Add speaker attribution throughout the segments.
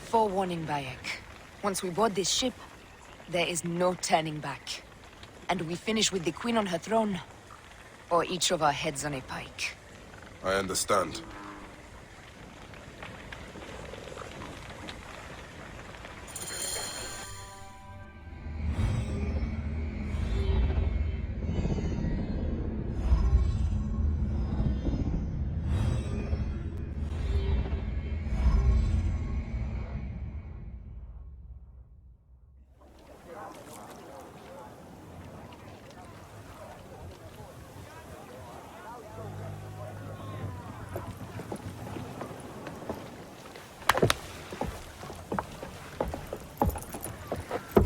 Speaker 1: Forewarning, Bayek. Once we board this ship, there is no turning back. And we finish with the Queen on her throne, or each of our heads on a pike.
Speaker 2: I understand.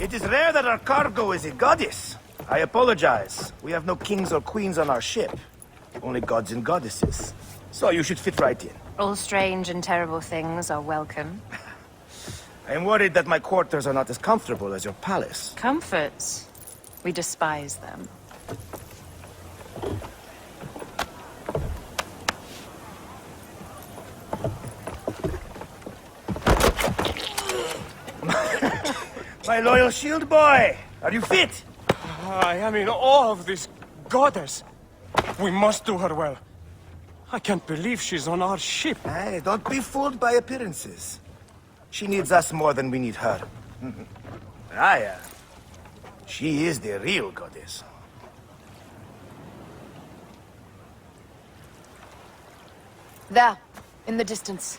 Speaker 3: It is rare that our cargo is a goddess. I apologize. We have no kings or queens on our ship. Only gods and goddesses. So you should fit right in.
Speaker 4: All strange and terrible things are welcome.
Speaker 3: I am worried that my quarters are not as comfortable as your palace.
Speaker 4: Comforts? We despise them.
Speaker 3: My loyal shield boy! Are you fit?
Speaker 5: I am in awe of this goddess. We must do her well. I can't believe she's on our ship.
Speaker 3: Hey, don't be fooled by appearances. She needs us more than we need her. Aya, she is the real goddess.
Speaker 1: There, in the distance.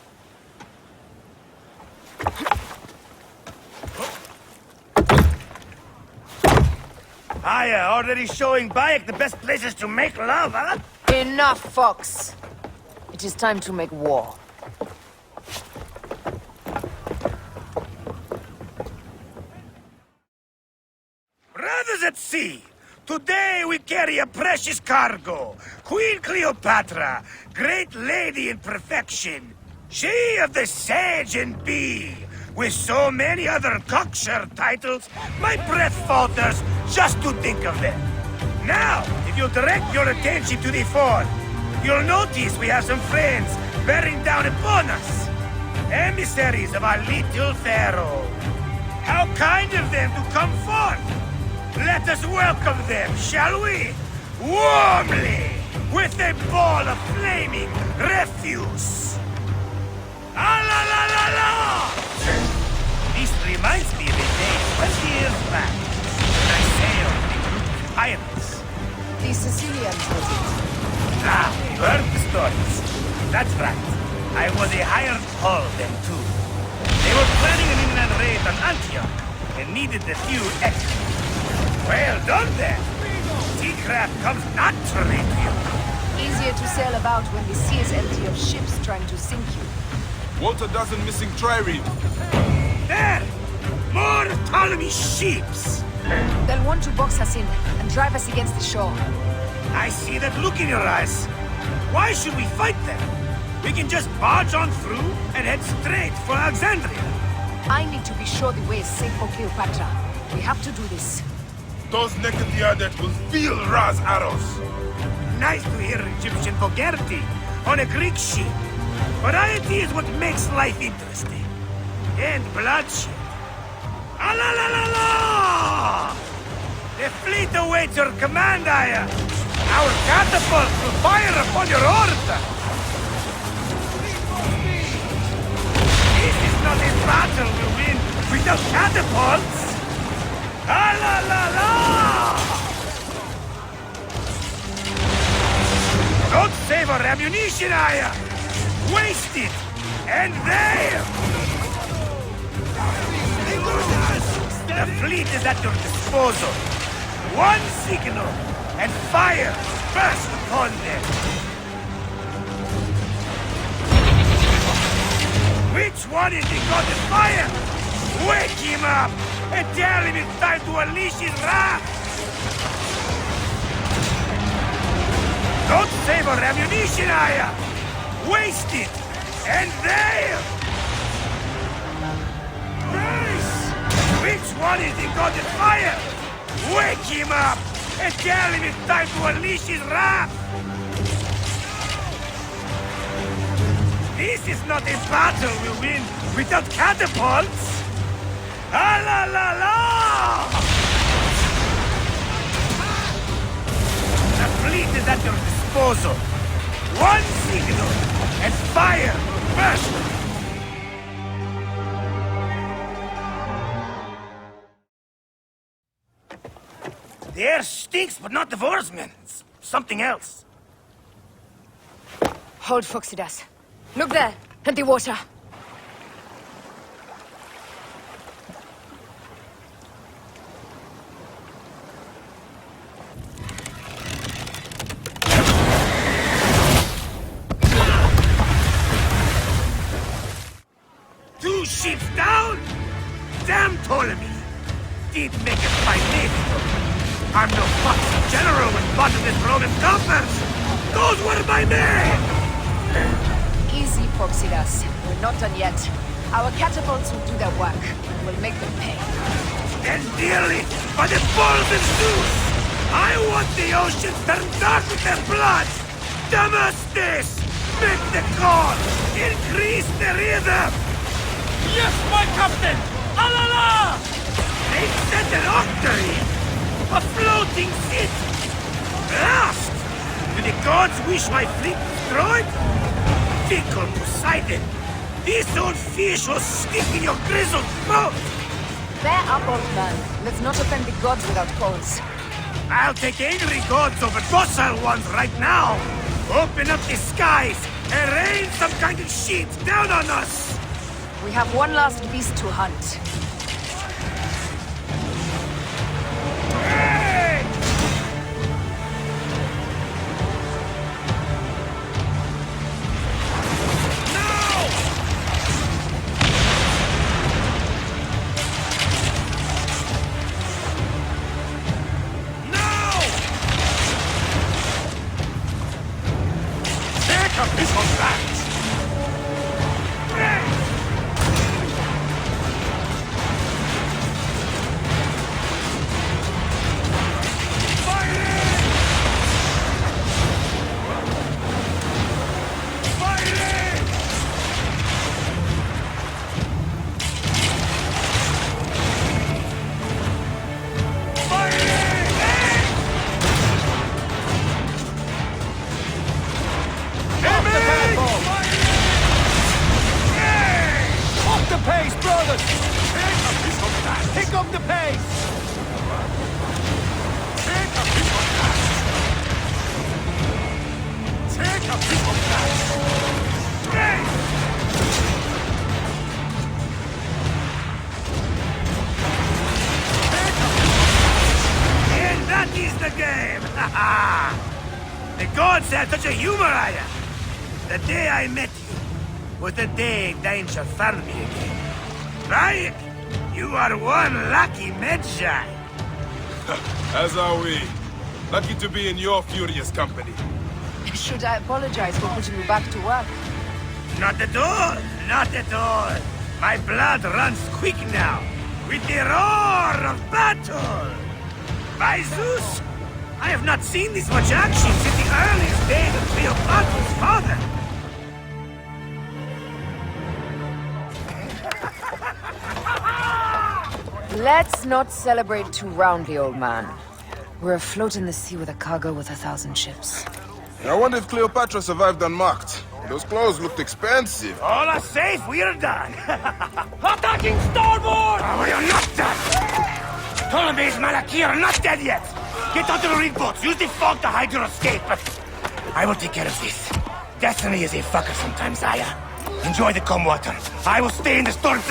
Speaker 3: Aya, already showing Bayek the best places to make love, huh?
Speaker 1: Enough, Fox. It is time to make war.
Speaker 3: Brothers at sea, today we carry a precious cargo. Queen Cleopatra, great lady in perfection. She of the Sage and Bee. With so many other cocksure titles, my breath falters just to think of them. Now, if you'll direct your attention to the fort, you'll notice we have some friends bearing down upon us. Emissaries of our little Pharaoh. How kind of them to come forth! Let us welcome them, shall we? Warmly, with a ball of flaming refuse. Ah la la la la! This reminds me of a day 20 years back, when I sailed with a group of pirates.
Speaker 1: The Sicilians was it?
Speaker 3: Ah, you heard the stories. That's right. I was a hired hull then too. They were planning an inland raid on Antioch, and needed a few extras. Well done then! Seacraft comes naturally to you.
Speaker 1: Easier to sail about when the sea is empty of ships trying to sink you.
Speaker 2: Want a dozen missing trireme.
Speaker 3: There! More Ptolemy ships!
Speaker 1: They'll want to box us in and drive us against the shore.
Speaker 3: I see that look in your eyes. Why should we fight them? We can just barge on through and head straight for Alexandria.
Speaker 1: I need to be sure the way is safe for Cleopatra. We have to do this.
Speaker 2: Those naked Diadet will feel Ra's arrows.
Speaker 3: Nice to hear Egyptian vulgarity on a Greek ship. Variety is what makes life interesting. And bloodshed. Ah la la la la! The fleet awaits your command, Aya. Our catapults will fire upon your order. This is not a battle we'll win without catapults. Ah la la la! Don't save our ammunition, Aya! Waste it! And there! The fleet is at your disposal. One signal, and fire burst upon them. Which one is the god of fire? Wake him up, and tell him it's time to unleash his wrath! Don't save our ammunition, Aya! Waste it! And there! Nice! Which one is the god of fire? Wake him up! Tell him it's time to unleash his wrath! This is not a battle we win without catapults! Ah la la la! The fleet is at your disposal. One signal, and fire will burst! The air stinks, but not the Vorsmen. It's something else.
Speaker 1: Hold, Phoxidas. Look there, at the water.
Speaker 3: Two ships down? Damn Ptolemy! Did make a fine navy. I'm no foxy general with bottomless Roman coffers! Those were my men!
Speaker 1: Easy, Phoxidas. We're not done yet. Our catapults will do their work. We'll make them pay.
Speaker 3: And dearly, by the balls of Zeus! I want the ocean turned dark with their blood! Damascus! Make the call! Increase the rhythm!
Speaker 5: Yes, my captain! Alala!
Speaker 3: They set an octary! A floating city! Blast! Do the gods wish my fleet destroyed? Tickle Poseidon! This old fish will stick in your grizzled throat!
Speaker 1: Bear up, old man. Let's not offend the gods without cause.
Speaker 3: I'll take angry gods over docile ones right now! Open up the skies and rain some kind of shit down on us!
Speaker 1: We have one last beast to hunt.
Speaker 3: Hey! No! No! Take a piece of that!
Speaker 5: Pick up the pace!
Speaker 3: Take a piece of that! And that is the game! The gods had such a humor, I am. The day I met you was the day danger found me again. Right? You are one lucky Medjay.
Speaker 2: As are we. Lucky to be in your furious company.
Speaker 1: Should I apologize for putting you back to work?
Speaker 3: Not at all! Not at all! My blood runs quick now, with the roar of battle! By Zeus! I have not seen this much action since the earliest days of Cleopatra's father!
Speaker 1: Let's not celebrate too roundly, old man. We're afloat in the sea with a cargo with 1,000 ships.
Speaker 2: I wonder if Cleopatra survived unmarked. Those clothes looked expensive.
Speaker 3: All are safe, we're done!
Speaker 5: Attacking starboard!
Speaker 3: Oh, we are not done! Ptolemy's Malaki are not dead yet! Get onto the reed boats, use the fog to hide your escape! I will take care of this. Destiny is a fucker sometimes, Aya. Enjoy the calm water. I will stay in the storm.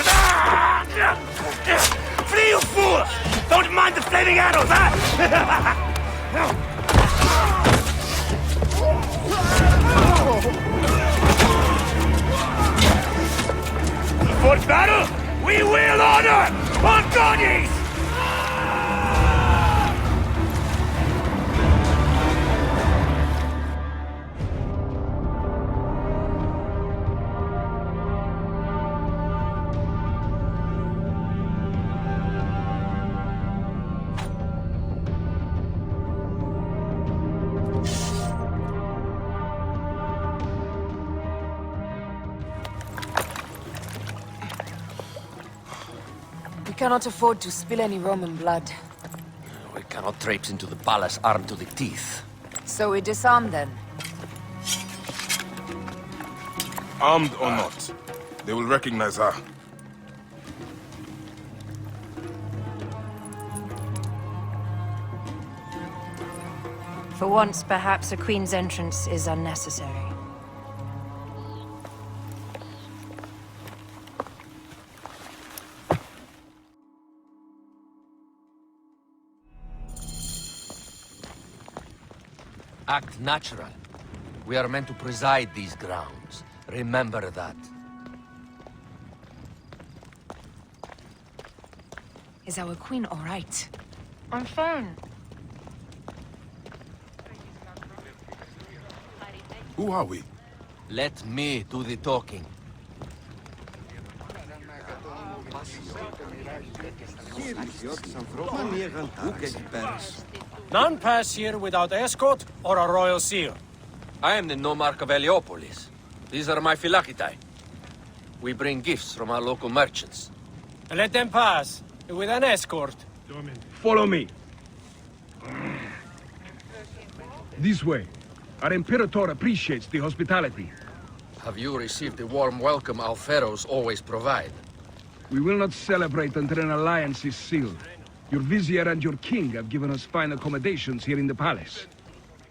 Speaker 3: Flee, you fools! Don't mind the flaming arrows, huh? For battle, we will honor Antonius!
Speaker 1: cannot afford to spill any Roman blood.
Speaker 6: We cannot traipse into the palace armed to the teeth.
Speaker 1: So we disarm then.
Speaker 2: Armed or not, they will recognize her.
Speaker 4: For once, perhaps a queen's entrance is unnecessary.
Speaker 6: Act natural. We are meant to preside these grounds. Remember that.
Speaker 1: Is our queen all right?
Speaker 4: I'm fine.
Speaker 2: Who are we?
Speaker 6: Let me do the talking.
Speaker 5: None pass here without escort or a royal seal.
Speaker 6: I am the nomarch of Heliopolis. These are my Phylakitae. We bring gifts from our local merchants.
Speaker 5: Let them pass, with an escort.
Speaker 7: Follow me. This way. Our Imperator appreciates the hospitality.
Speaker 6: Have you received the warm welcome our Pharos always provide?
Speaker 7: We will not celebrate until an alliance is sealed. Your vizier and your king have given us fine accommodations here in the palace.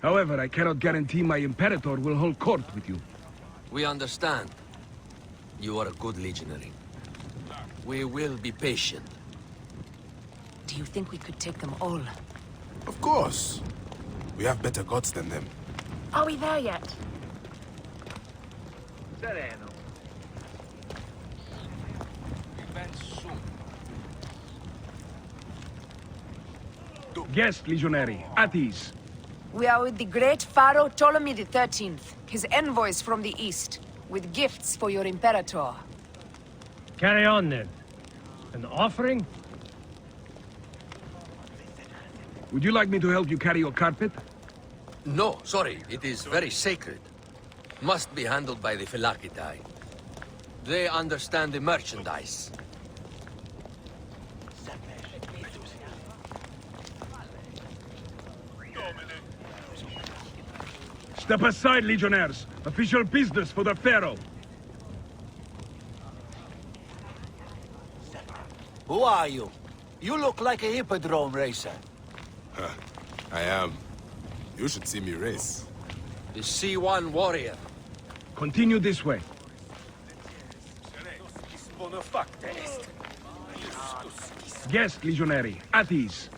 Speaker 7: However, I cannot guarantee my Imperator will hold court with you.
Speaker 6: We understand. You are a good legionary. We will be patient.
Speaker 1: Do you think we could take them all?
Speaker 2: Of course. We have better gods than them.
Speaker 4: Are we there yet?
Speaker 7: Guest, legionary, at ease.
Speaker 1: We are with the great Pharaoh Ptolemy XIII, his envoys from the east, with gifts for your Imperator.
Speaker 8: Carry on, then. An offering?
Speaker 7: Would you like me to help you carry your carpet?
Speaker 6: No, sorry. It is very sacred. Must be handled by the Phylakitae. They understand the merchandise.
Speaker 7: Step aside, legionnaires. Official business for the Pharaoh.
Speaker 9: Who are you? You look like a hippodrome racer.
Speaker 2: I am. You should see me race.
Speaker 6: The C1 warrior.
Speaker 7: Continue this way. Guest, legionary, at ease.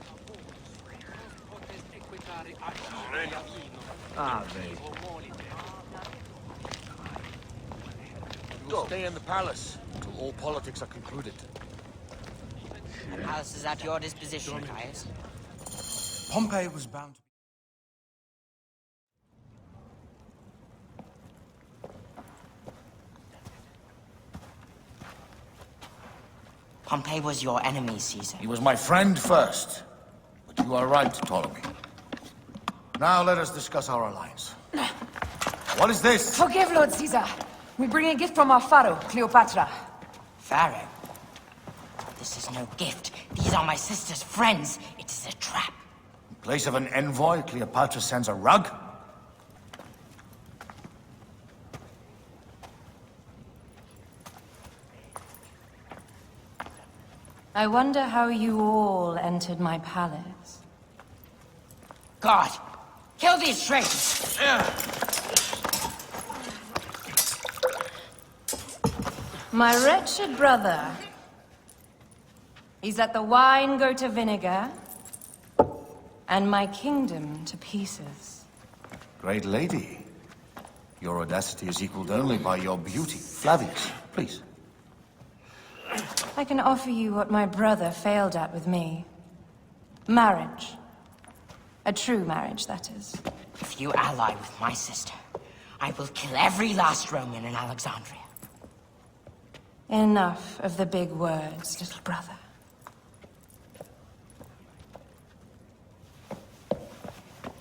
Speaker 6: Stay in the palace until all politics are concluded.
Speaker 10: The palace is at your disposition, Caius.
Speaker 3: Pompey was bound to...
Speaker 10: Pompey was your enemy, Caesar.
Speaker 9: He was my friend first. But you are right, Ptolemy. Now let us discuss our alliance. What is this?
Speaker 1: Forgive, Lord Caesar. We bring a gift from our Pharaoh, Cleopatra.
Speaker 10: Pharaoh? This is no gift. These are my sister's friends. It is a trap.
Speaker 9: In place of an envoy, Cleopatra sends a rug?
Speaker 4: I wonder how you all entered my palace.
Speaker 10: God! Kill these traitors!
Speaker 4: My wretched brother. He's let the wine go to vinegar, and my kingdom to pieces.
Speaker 9: Great lady. Your audacity is equaled only by your beauty. Flavius, please.
Speaker 4: I can offer you what my brother failed at with me. Marriage. A true marriage, that is.
Speaker 10: If you ally with my sister, I will kill every last Roman in Alexandria.
Speaker 4: Enough of the big words, little brother.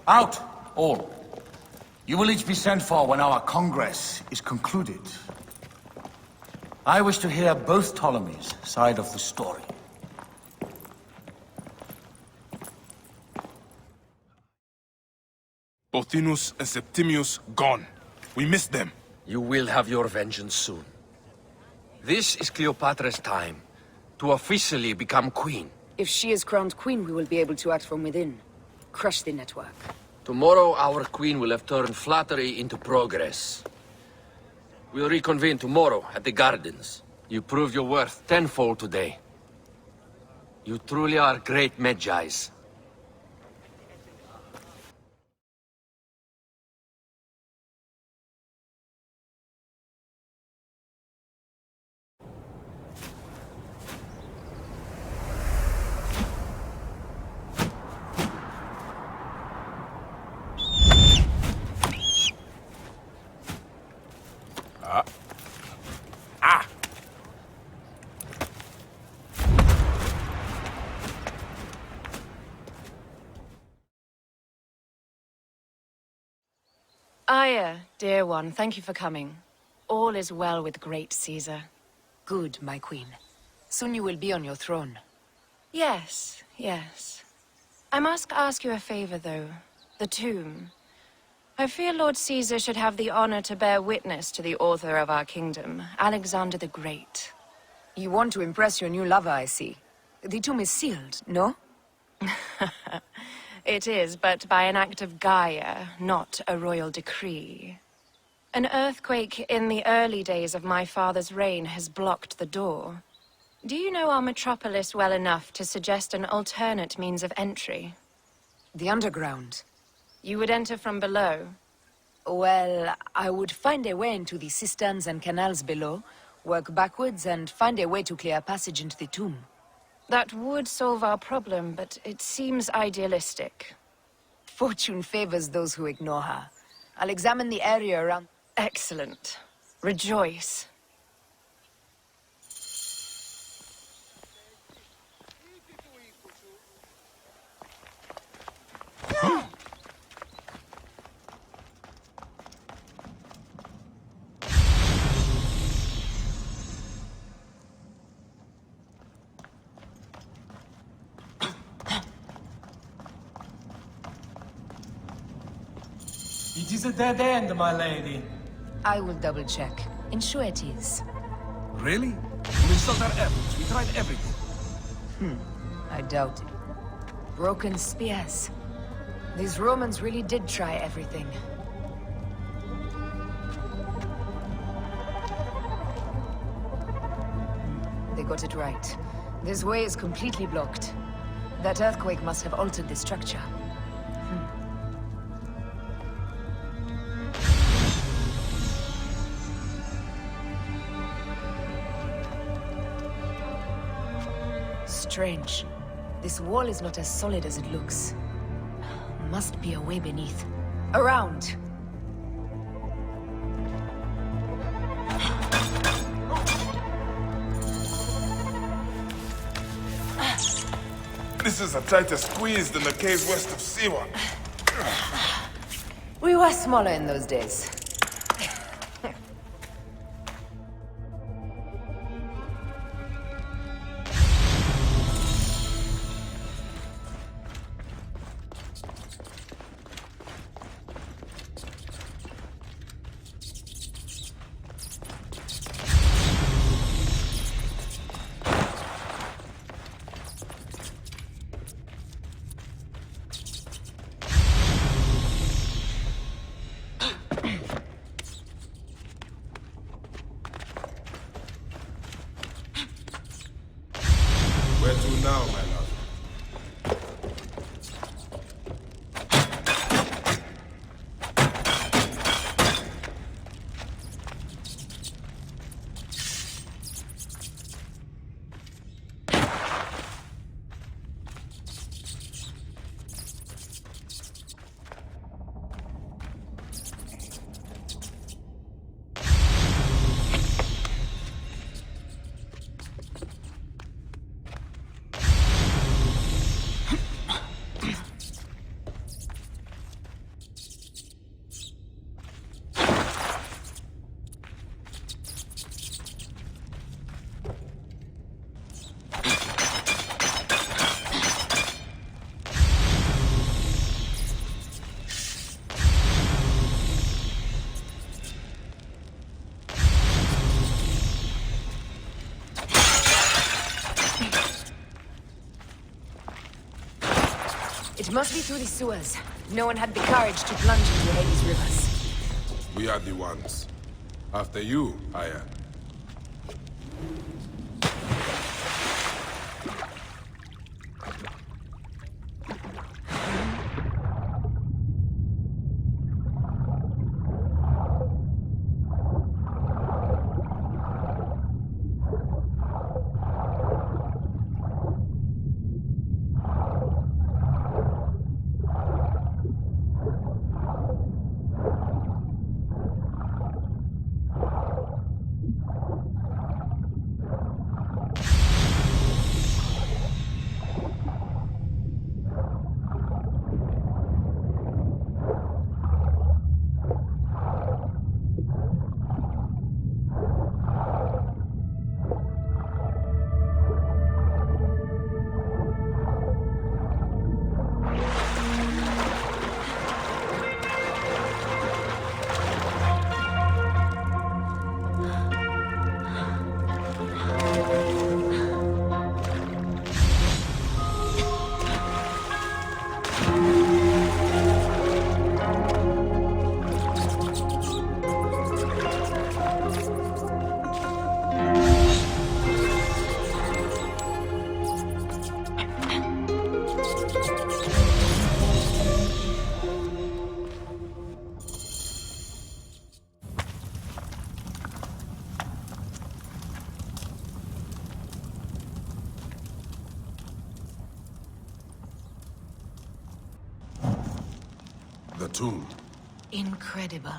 Speaker 9: Out, all. You will each be sent for when our Congress is concluded. I wish to hear both Ptolemy's side of the story.
Speaker 2: Pothinus and Septimius gone. We missed them.
Speaker 6: You will have your vengeance soon. This is Cleopatra's time to officially become queen.
Speaker 1: If she is crowned queen, we will be able to act from within. Crush the network.
Speaker 6: Tomorrow, our queen will have turned flattery into progress. We'll reconvene tomorrow at the gardens. You proved your worth tenfold today. You truly are great Medjais.
Speaker 4: Aya, dear one, thank you for coming. All is well with great Caesar.
Speaker 1: Good, my queen. Soon you will be on your throne.
Speaker 4: Yes, yes. I must ask you a favor, though. The tomb. I fear Lord Caesar should have the honor to bear witness to the author of our kingdom, Alexander the Great.
Speaker 1: You want to impress your new lover, I see. The tomb is sealed, no?
Speaker 4: It is, but by an act of Gaia, not a royal decree. An earthquake in the early days of my father's reign has blocked the door. Do you know our metropolis well enough to suggest an alternate means of entry?
Speaker 1: The underground.
Speaker 4: You would enter from below?
Speaker 1: Well, I would find a way into the cisterns and canals below, work backwards, and find a way to clear a passage into the tomb.
Speaker 4: That would solve our problem, but it seems idealistic.
Speaker 1: Fortune favors those who ignore her. I'll examine the area around...
Speaker 4: Excellent. Rejoice.
Speaker 11: It is a dead end, my lady.
Speaker 1: I will double-check. Ensure it is.
Speaker 7: Really? We sold our efforts. We tried everything.
Speaker 1: I doubt it. Broken spears. These Romans really did try everything. They got it right. This way is completely blocked. That earthquake must have altered the structure. Strange. This wall is not as solid as it looks. Must be a way beneath. Around!
Speaker 2: This is a tighter squeeze than the caves west of Siwa.
Speaker 1: We were smaller in those days. It must be through the sewers. No one had the courage to plunge into Hades' rivers.
Speaker 2: We are the ones. After you, Aya. The tomb.
Speaker 1: Incredible.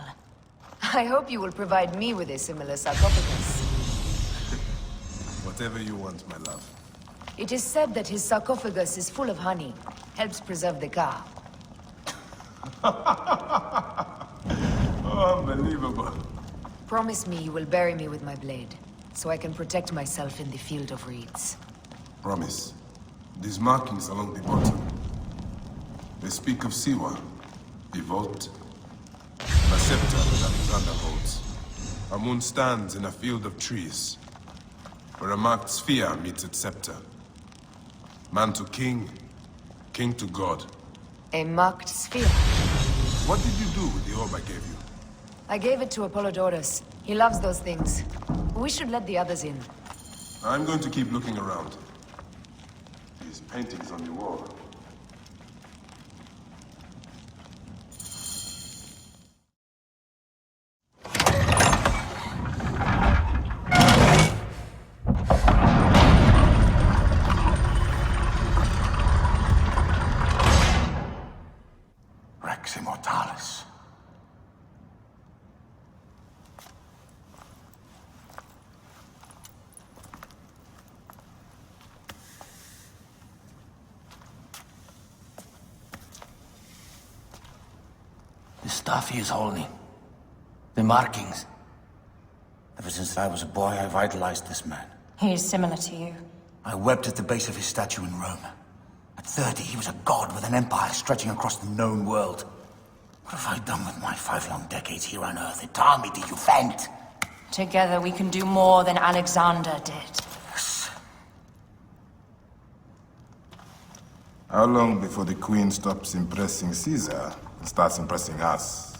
Speaker 1: I hope you will provide me with a similar sarcophagus.
Speaker 2: Whatever you want, my love.
Speaker 1: It is said that his sarcophagus is full of honey. Helps preserve the car.
Speaker 2: Oh, unbelievable.
Speaker 1: Promise me you will bury me with my blade, so I can protect myself in the field of reeds.
Speaker 2: Promise. These markings along the bottom. They speak of Siwa, the vault, and a scepter that Alexander holds. A moon stands in a field of trees, where a marked sphere meets its scepter. Man to king, king to god.
Speaker 1: A marked sphere?
Speaker 2: What did you do with the orb I gave you?
Speaker 1: I gave it to Apollodorus. He loves those things. We should let the others in.
Speaker 2: I'm going to keep looking around. These paintings on the wall.
Speaker 9: Rex Immortalis.
Speaker 12: The stuff he is holding. The markings.
Speaker 9: Ever since I was a boy, I've idolized this man.
Speaker 4: He is similar to you.
Speaker 9: I wept at the base of his statue in Rome. At 30, he was a god with an empire stretching across the known world. What have I done with my 5 long decades here on Earth? Entirely to you, Fent!
Speaker 4: Together we can do more than Alexander did.
Speaker 9: Yes.
Speaker 2: How long before the Queen stops impressing Caesar and starts impressing us?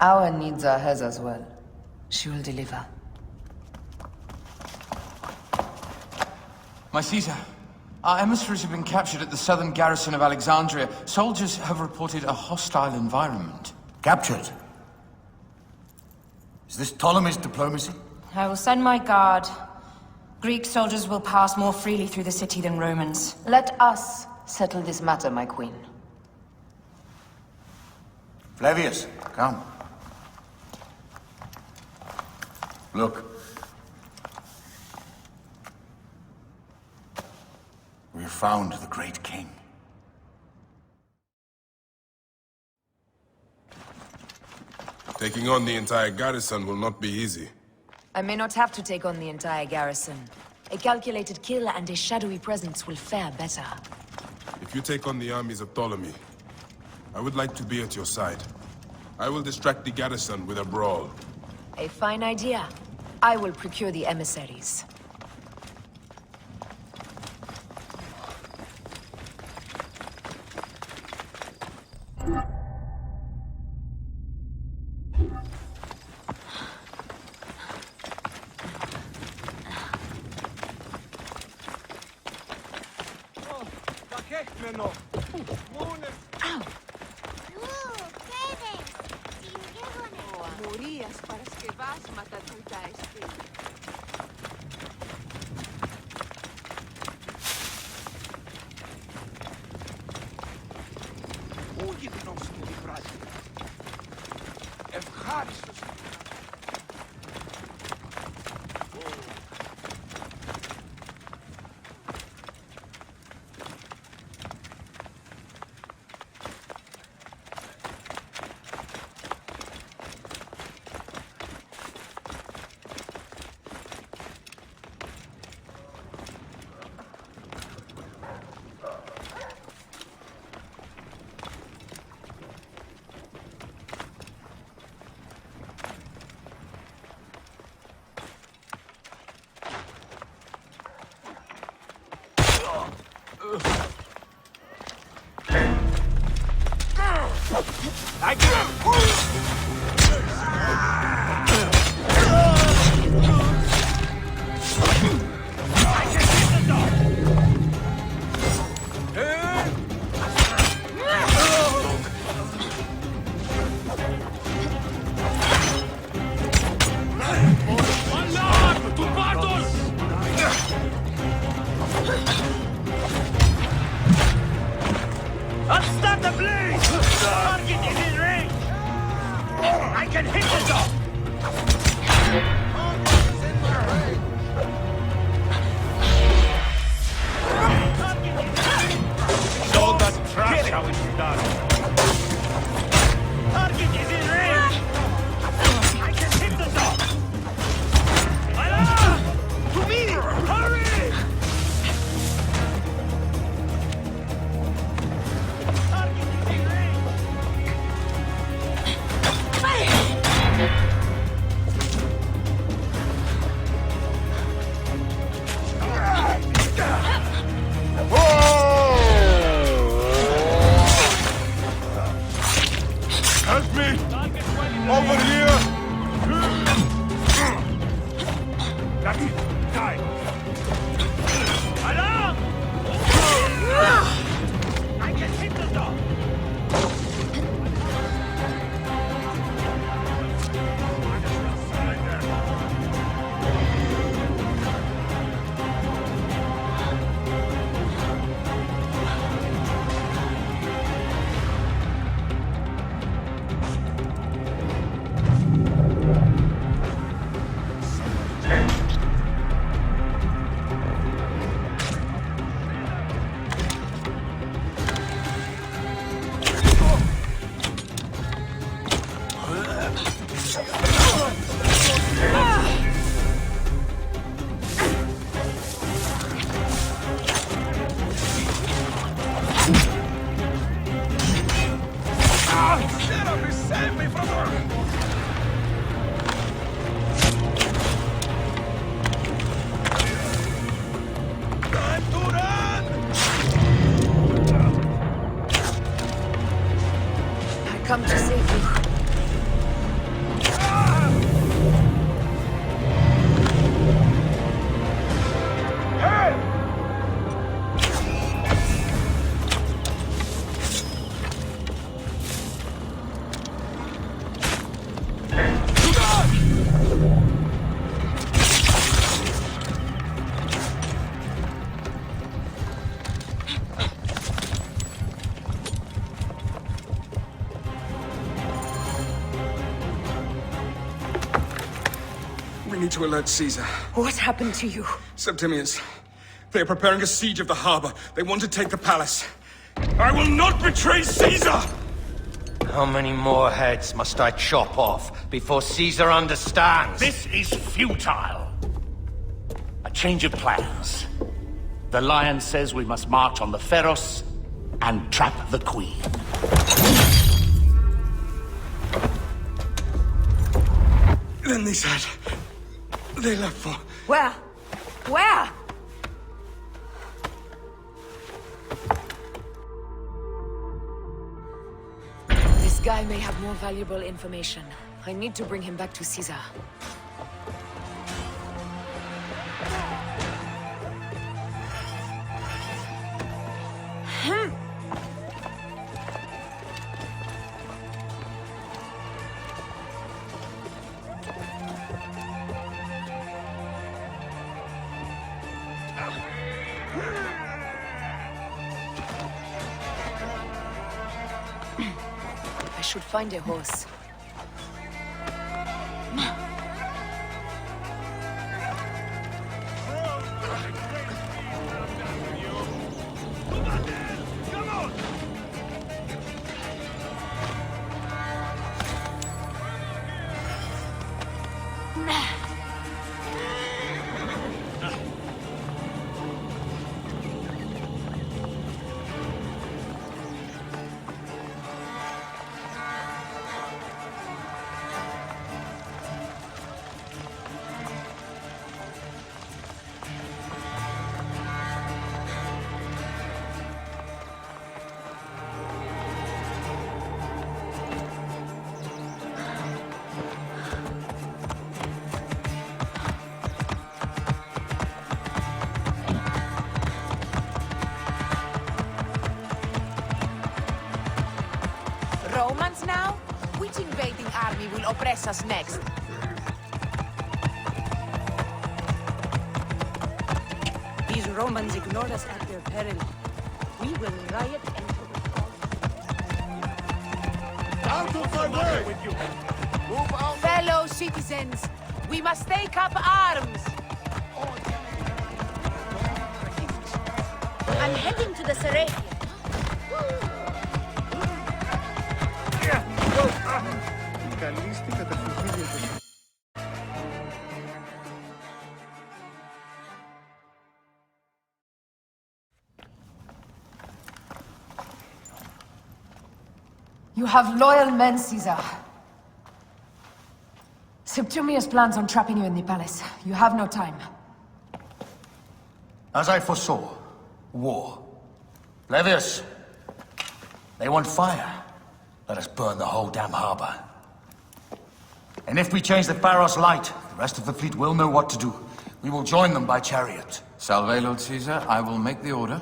Speaker 1: Our needs are hers as well. She will deliver.
Speaker 11: My Caesar, our emissaries have been captured at the southern garrison of Alexandria. Soldiers have reported a hostile environment.
Speaker 9: Captured? Is this Ptolemy's diplomacy?
Speaker 4: I will send my guard. Greek soldiers will pass more freely through the city than Romans.
Speaker 1: Let us settle this matter, my queen.
Speaker 9: Flavius, come. Look. We have found the great king.
Speaker 2: Taking on the entire garrison will not be easy.
Speaker 1: I may not have to take on the entire garrison. A calculated kill and a shadowy presence will fare better.
Speaker 2: If you take on the armies of Ptolemy, I would like to be at your side. I will distract the garrison with a brawl.
Speaker 1: A fine idea. I will procure the emissaries. Come to save you.
Speaker 7: We need to alert Caesar.
Speaker 1: What happened to you?
Speaker 7: Septimians. They're preparing a siege of the harbor. They want to take the palace. I will not betray Caesar!
Speaker 12: How many more heads must I chop off before Caesar understands?
Speaker 13: This is futile. A change of plans. The Lion says we must march on the Pharos and trap the Queen.
Speaker 7: Then they said... they left for...
Speaker 1: Where? Where? This guy may have more valuable information. I need to bring him back to Caesar. I should find a horse.
Speaker 14: Romans now? Which invading army will oppress us next?
Speaker 15: These Romans ignore us at their peril. We will riot and
Speaker 14: Out of my way! With you. Move out. Fellow citizens, we must take up arms!
Speaker 15: I'm heading to the Serapia.
Speaker 1: You have loyal men, Caesar. Septimius plans on trapping you in the palace. You have no time.
Speaker 9: As I foresaw, war. Levius, they want fire. Let us burn the whole damn harbor. And if we change the Pharos light, the rest of the fleet will know what to do. We will join them by chariot.
Speaker 11: Salve, Lord Caesar. I will make the order.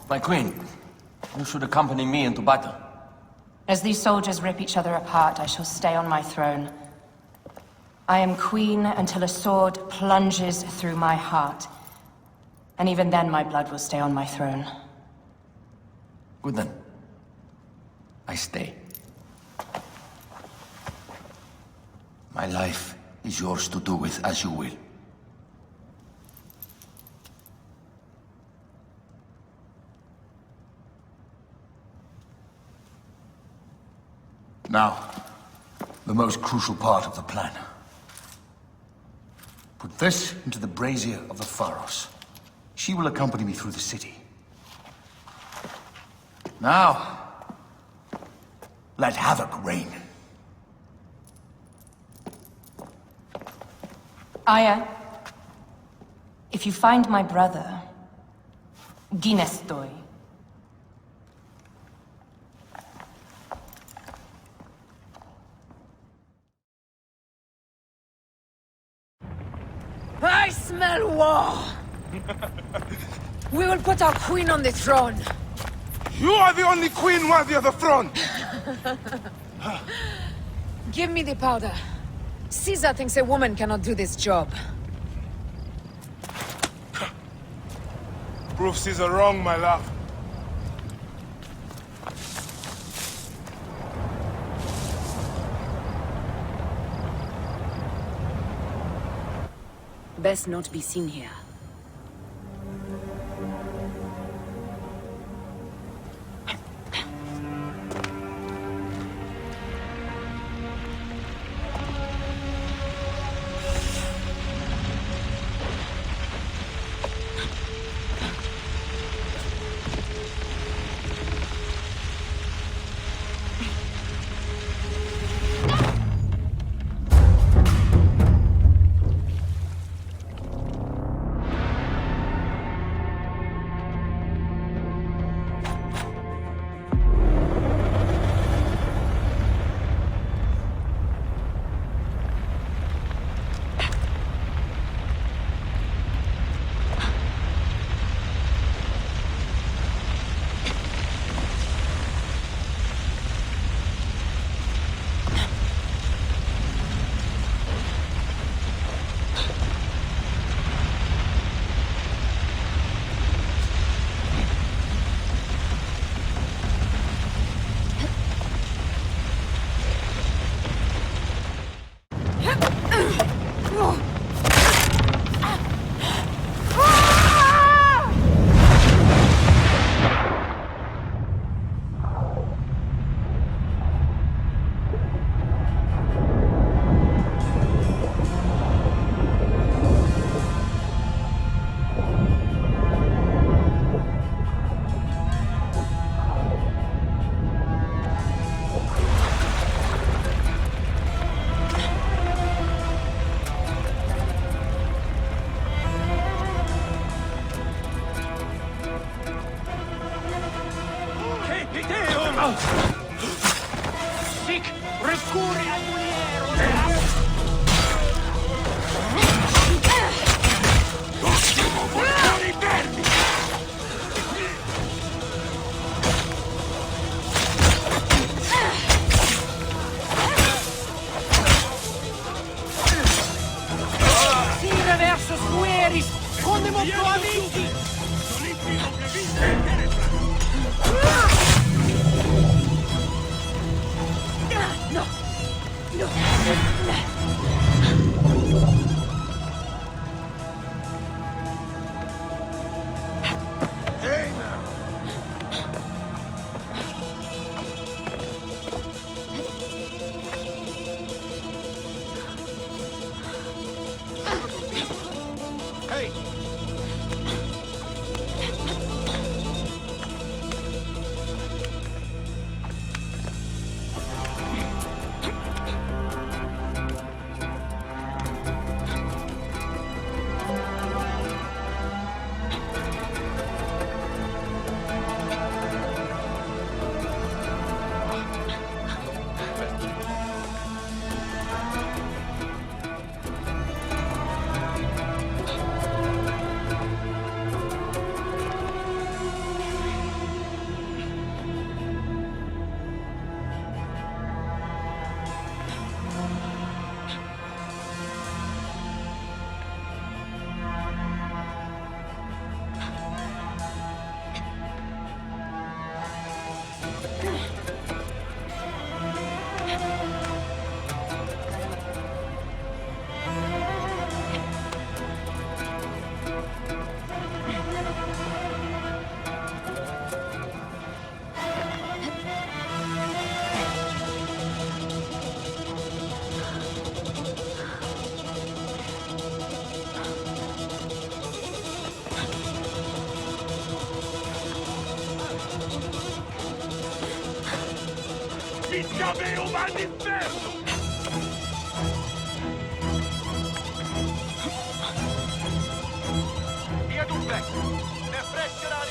Speaker 6: My queen, you should accompany me into battle.
Speaker 4: As these soldiers rip each other apart, I shall stay on my throne. I am queen until a sword plunges through my heart. And even then, my blood will stay on my throne.
Speaker 6: Good then. I stay.
Speaker 9: My life is yours to do with as you will. Now, the most crucial part of the plan. Put this into the brazier of the Pharos. She will accompany me through the city. Now, let havoc reign.
Speaker 4: Aya, if you find my brother, Ginestoi.
Speaker 1: I smell war! We will put our queen on the throne.
Speaker 2: You are the only queen worthy of the throne!
Speaker 1: Give me the powder. Caesar thinks a woman cannot do this job.
Speaker 2: Prove Caesar wrong, my love.
Speaker 15: Best not be seen here.
Speaker 14: Sic recuri ad mulierum.
Speaker 3: Ottimo, portare verdi!
Speaker 14: Sire versus fueris, condemo pro amici! No! No!
Speaker 3: Hey now!
Speaker 12: Hey!
Speaker 3: Davvero va all'inferno!
Speaker 12: Via dunque! Ne prescerà il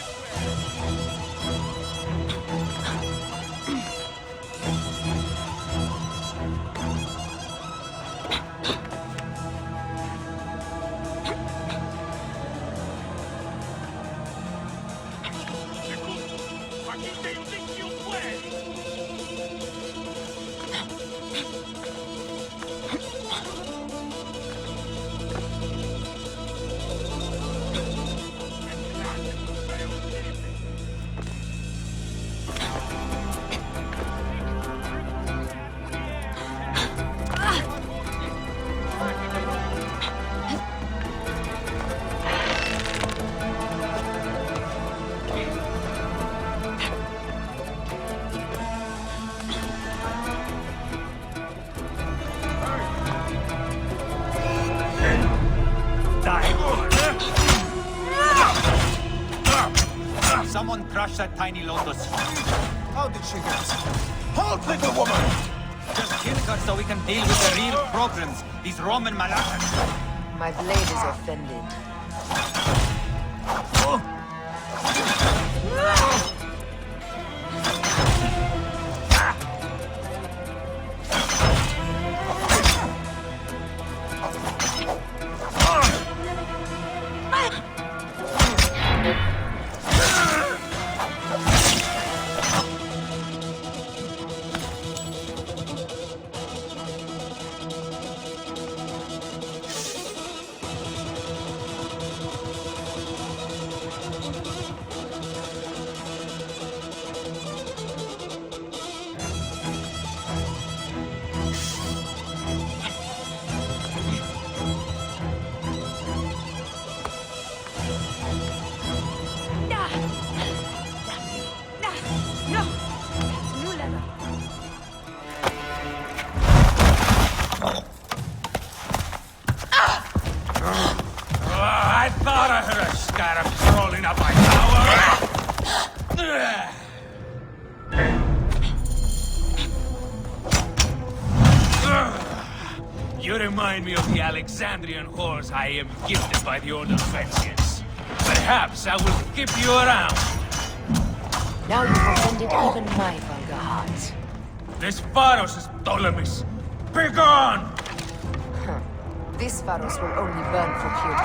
Speaker 9: Someone crush that tiny lotus.
Speaker 3: How did she get us? Halt, little woman!
Speaker 9: Just kill her so we can deal with the real problems. These Roman malakas.
Speaker 1: My blade is offended.
Speaker 3: I thought I heard a scarab crawling up my tower! You remind me of the Alexandrian horse I am gifted by the Order of Vengeance. Perhaps I will keep you around.
Speaker 1: Now you've offended even my vulgar heart.
Speaker 3: This Pharos is Ptolemy's. Begone!
Speaker 1: This Pharos will only burn for pure.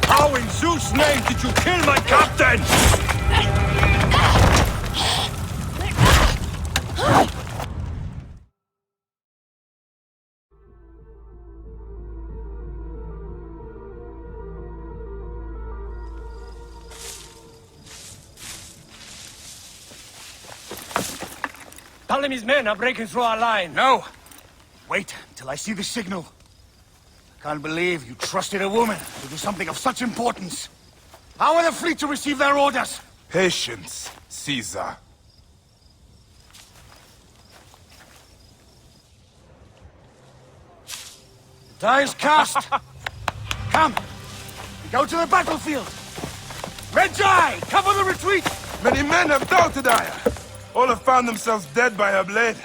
Speaker 3: How in Zeus' name did you kill my captain?
Speaker 5: Ptolemy's men are breaking through our line.
Speaker 3: No! Wait till I see the signal. I can't believe you trusted a woman to do something of such importance. How are the fleet to receive their orders?
Speaker 2: Patience, Caesar.
Speaker 3: The die is cast. Come, we go to the battlefield. Magi, cover the retreat!
Speaker 2: Many men have doubted Aya. All have found themselves dead by her blade.